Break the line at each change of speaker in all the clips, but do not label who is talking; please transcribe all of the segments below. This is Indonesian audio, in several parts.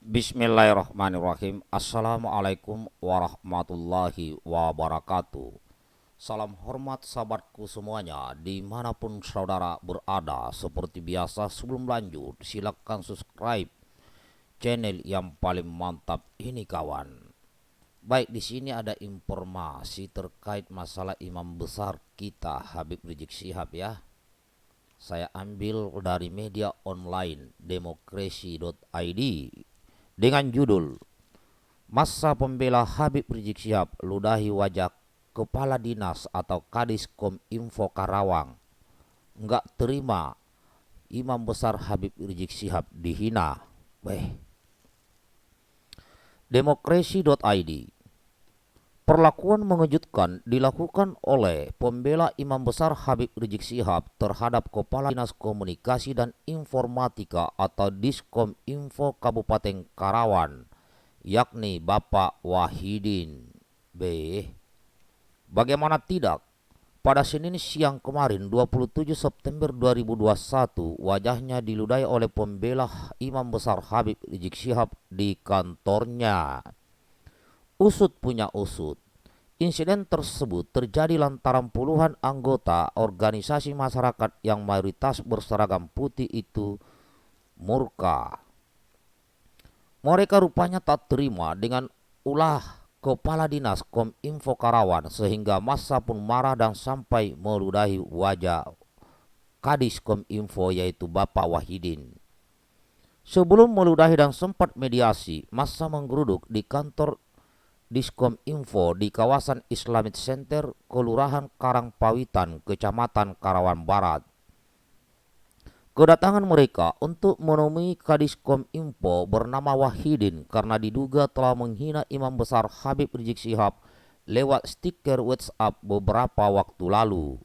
Bismillahirrahmanirrahim. Assalamualaikum warahmatullahi wabarakatuh. Salam hormat sahabatku semuanya dimanapun saudara berada. Seperti biasa sebelum lanjut silakan subscribe channel yang paling mantap ini kawan. Baik, di sini ada informasi terkait masalah imam besar kita Habib Rizik Syihab ya. Saya ambil dari media online demokrasi.id dengan judul Massa Pembela Habib Rizik Syihab ludahi wajah Kepala Dinas atau Kadis Kominfo Karawang. Nggak terima Imam Besar Habib Rizik Syihab dihina. Demokrasi.id. Perlakuan mengejutkan dilakukan oleh pembela Imam Besar Habib Rizik Syihab terhadap Kepala Dinas Komunikasi dan Informatika atau Diskominfo Kabupaten Karawang, yakni Bapak Wahidin B. Bagaimana tidak, pada Senin siang kemarin 27 September 2021 wajahnya diludahi oleh pembela Imam Besar Habib Rizik Syihab di kantornya. Usut punya usut. Insiden tersebut terjadi lantaran puluhan anggota organisasi masyarakat yang mayoritas berseragam putih itu murka. Mereka rupanya tak terima dengan ulah Kepala Dinas Kominfo Karawang sehingga massa pun marah dan sampai meludahi wajah Kadis Kominfo yaitu Bapak Wahidin. Sebelum meludahi dan sempat mediasi, massa menggeruduk di kantor Diskominfo di kawasan Islamic Center, Kelurahan Karangpawitan, Kecamatan Karawang Barat. Kedatangan mereka untuk menemui Kadis Kominfo bernama Wahidin karena diduga telah menghina Imam Besar Habib Rizik Syihab lewat stiker WhatsApp beberapa waktu lalu.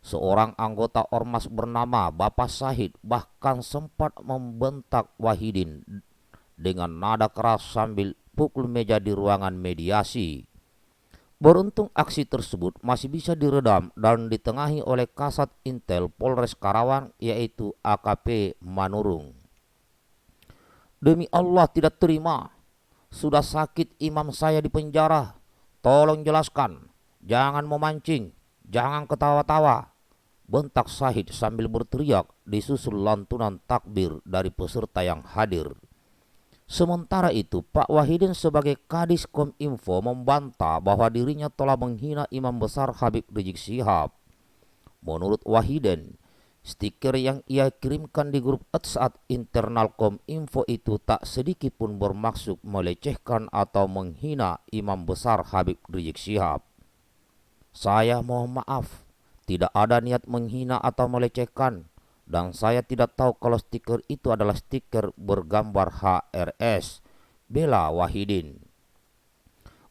Seorang anggota ormas bernama Bapak Syahid bahkan sempat membentak Wahidin dengan nada keras sambil pukul meja di ruangan mediasi. Beruntung aksi tersebut masih bisa diredam dan ditengahi oleh Kasat Intel Polres Karawang yaitu AKP Manurung. Demi Allah tidak terima, sudah sakit imam saya di penjara, tolong jelaskan, jangan memancing, jangan ketawa-tawa, bentak Syahid sambil berteriak disusul lantunan takbir dari peserta yang hadir. Sementara itu, Pak Wahidin sebagai Kadis Kominfo membantah bahwa dirinya telah menghina Imam Besar Habib Rizik Syihab. Menurut Wahidin, stiker yang ia kirimkan di grup WhatsApp internal Kominfo itu tak sedikit pun bermaksud melecehkan atau menghina Imam Besar Habib Rizik Syihab. Saya mohon maaf, tidak ada niat menghina atau melecehkan. Dan saya tidak tahu kalau stiker itu adalah stiker bergambar HRS, bela Wahidin.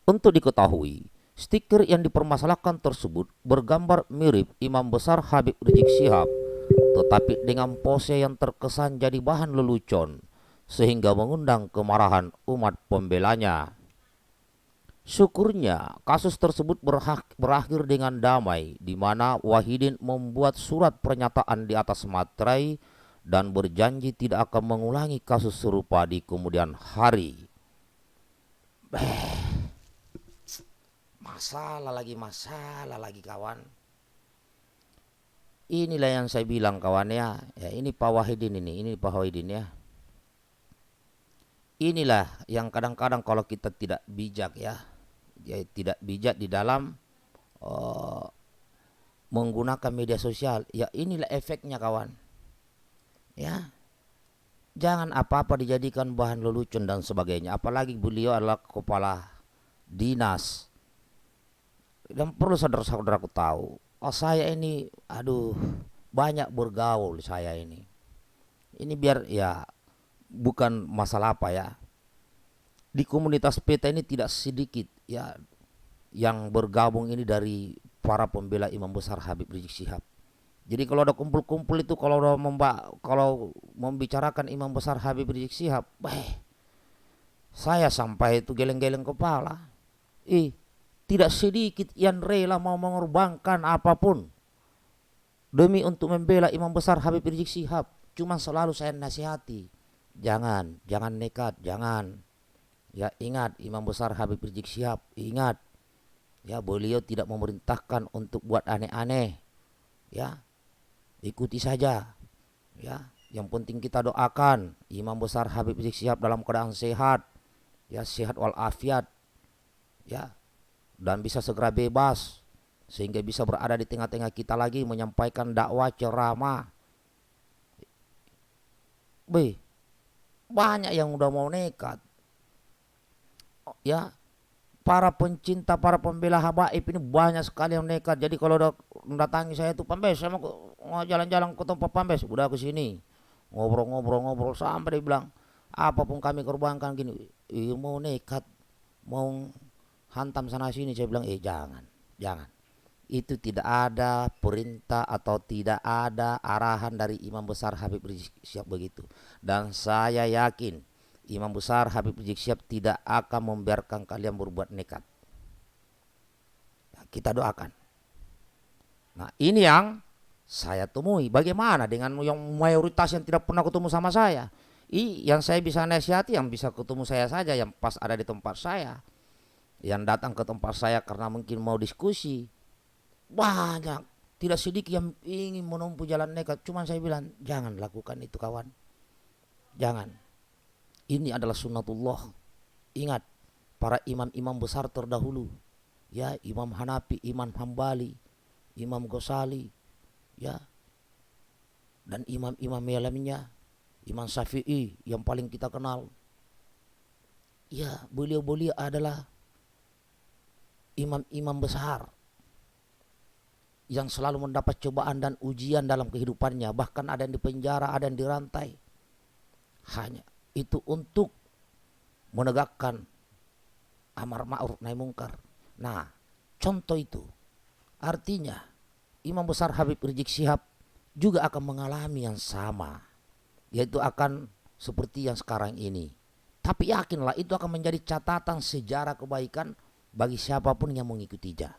Untuk diketahui, stiker yang dipermasalahkan tersebut bergambar mirip Imam Besar Habib Rizik Syihab, tetapi dengan pose yang terkesan jadi bahan lelucon, sehingga mengundang kemarahan umat pembelanya. Syukurnya kasus tersebut berakhir dengan damai, di mana Wahidin membuat surat pernyataan di atas materai dan berjanji tidak akan mengulangi kasus serupa di kemudian hari. Masalah lagi kawan. Inilah yang saya bilang kawan ya, ini Pak Wahidin ini Pak Wahidin ya. Inilah yang kadang-kadang kalau kita tidak bijak ya, tidak bijak di dalam menggunakan media sosial, ya inilah efeknya kawan. Ya, jangan apa-apa dijadikan bahan lelucon dan sebagainya. Apalagi beliau adalah kepala dinas. Dan perlu saudara-saudaraku tahu, saya ini, banyak bergaul saya ini. Ini biar ya bukan masalah apa ya. Di komunitas peta ini tidak sedikit ya yang bergabung ini dari para pembela Imam Besar Habib Rizik Syihab. Jadi kalau ada kumpul-kumpul itu kalau membicarakan Imam Besar Habib Rizik Syihab, saya sampai itu geleng-geleng kepala. Tidak sedikit yang rela mau mengorbankan apapun demi untuk membela Imam Besar Habib Rizik Syihab. Cuman selalu saya nasihati, jangan nekat, jangan. Ya ingat Imam Besar Habib Rizik Syihab, ingat ya beliau tidak memerintahkan untuk buat aneh-aneh. Ya, ikuti saja. Ya, yang penting kita doakan Imam Besar Habib Rizik Syihab dalam keadaan sehat, ya sehat walafiat, ya dan bisa segera bebas sehingga bisa berada di tengah-tengah kita lagi menyampaikan dakwah ceramah. Banyak yang udah mau nekat. Ya, para pencinta, para pembela habaib ini banyak sekali yang nekat. Jadi kalau udah mendatangi saya tuh, Pambes, saya mau jalan-jalan ke tempat Pambes, udah ke sini ngobrol-ngobrol sampai dia bilang apapun kami korbankan gini. Mau nekat, mau hantam sana sini. Saya bilang jangan. Itu tidak ada perintah atau tidak ada arahan dari Imam Besar Habib Rizik Syihab begitu. Dan saya yakin Imam Besar Habib Rizik Syihab tidak akan membiarkan kalian berbuat nekat. Kita doakan. Nah ini yang saya temui. Bagaimana dengan yang mayoritas yang tidak pernah ketemu sama saya? Yang saya bisa nasihati, yang bisa ketemu saya saja, yang pas ada di tempat saya, yang datang ke tempat saya karena mungkin mau diskusi. Banyak, tidak sedikit yang ingin menempuh jalan nekat. Cuman saya bilang jangan lakukan itu kawan. Jangan. Ini adalah sunnatullah. Ingat para imam-imam besar terdahulu, ya Imam Hanafi, Imam Hambali, Imam Ghazali, ya dan imam-imam yang lainnya, Imam Syafi'i yang paling kita kenal. Ya, beliau-beliau adalah imam-imam besar yang selalu mendapat cobaan dan ujian dalam kehidupannya. Bahkan ada yang di penjara, ada yang dirantai. Hanya itu untuk menegakkan amar ma'ruf nahi mungkar. Nah, contoh itu artinya Imam Besar Habib Rizik Syihab juga akan mengalami yang sama, yaitu akan seperti yang sekarang ini. Tapi yakinlah itu akan menjadi catatan sejarah kebaikan bagi siapapun yang mengikutinya.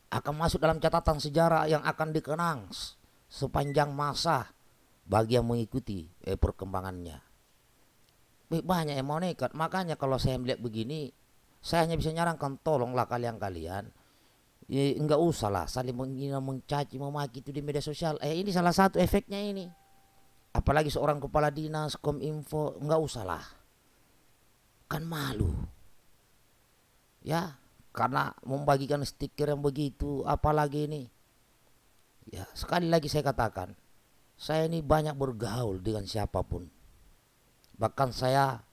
Akan masuk dalam catatan sejarah yang akan dikenang sepanjang masa bagi yang mengikuti perkembangannya. Banyak yang mau nekat. Makanya kalau saya melihat begini, saya hanya bisa nyarankan tolonglah kalian-kalian enggak usah lah saling menghina, mencaci, memaki itu di media sosial. Ini salah satu efeknya ini. Apalagi seorang kepala dinas, kominfo, enggak usah lah. Kan malu. Ya, karena membagikan stiker yang begitu, apalagi ini. Ya, sekali lagi saya katakan, saya ini banyak bergaul dengan siapapun. Bahkan saya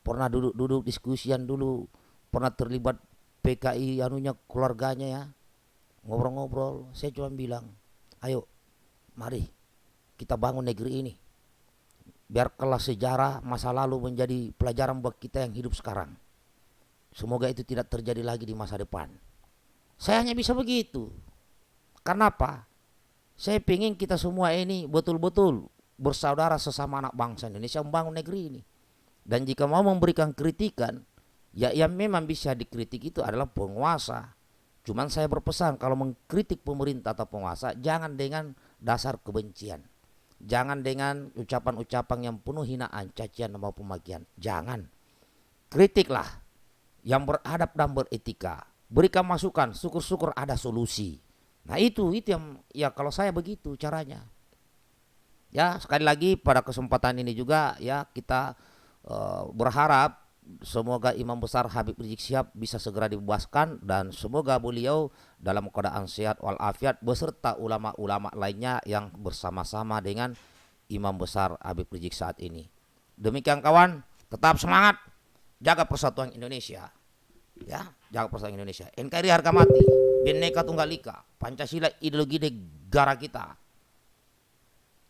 pernah duduk diskusian dulu, pernah terlibat PKI anunya keluarganya ya. Ngobrol-ngobrol, saya cuma bilang, ayo mari kita bangun negeri ini. Biarkanlah sejarah masa lalu menjadi pelajaran buat kita yang hidup sekarang. Semoga itu tidak terjadi lagi di masa depan. Saya hanya bisa begitu. Karena apa? Saya ingin kita semua ini betul-betul bersaudara sesama anak bangsa Indonesia membangun negeri ini. Dan jika mau memberikan kritikan, ya yang memang bisa dikritik itu adalah penguasa. Cuman saya berpesan kalau mengkritik pemerintah atau penguasa, jangan dengan dasar kebencian. Jangan dengan ucapan-ucapan yang penuh hinaan, cacian maupun pemakian. Jangan. Kritiklah yang beradab dan beretika. Berikan masukan, syukur-syukur ada solusi. Nah itu yang ya kalau saya begitu caranya. Ya sekali lagi pada kesempatan ini juga ya kita berharap semoga Imam Besar Habib Rizik Syihab bisa segera dibebaskan dan semoga beliau dalam keadaan sehat walafiat beserta ulama-ulama lainnya yang bersama-sama dengan Imam Besar Habib Rizik saat ini. Demikian kawan, tetap semangat, jaga persatuan Indonesia. Ya, jaga persatuan Indonesia. NKRI harga mati, Bhinneka Tunggal Ika, Pancasila ideologi negara kita.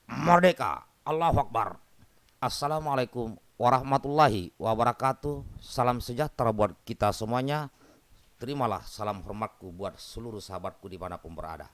Merdeka, Allahu Akbar. Assalamualaikum warahmatullahi wabarakatuh. Salam sejahtera buat kita semuanya. Terimalah salam hormatku buat seluruh sahabatku dimanapun berada.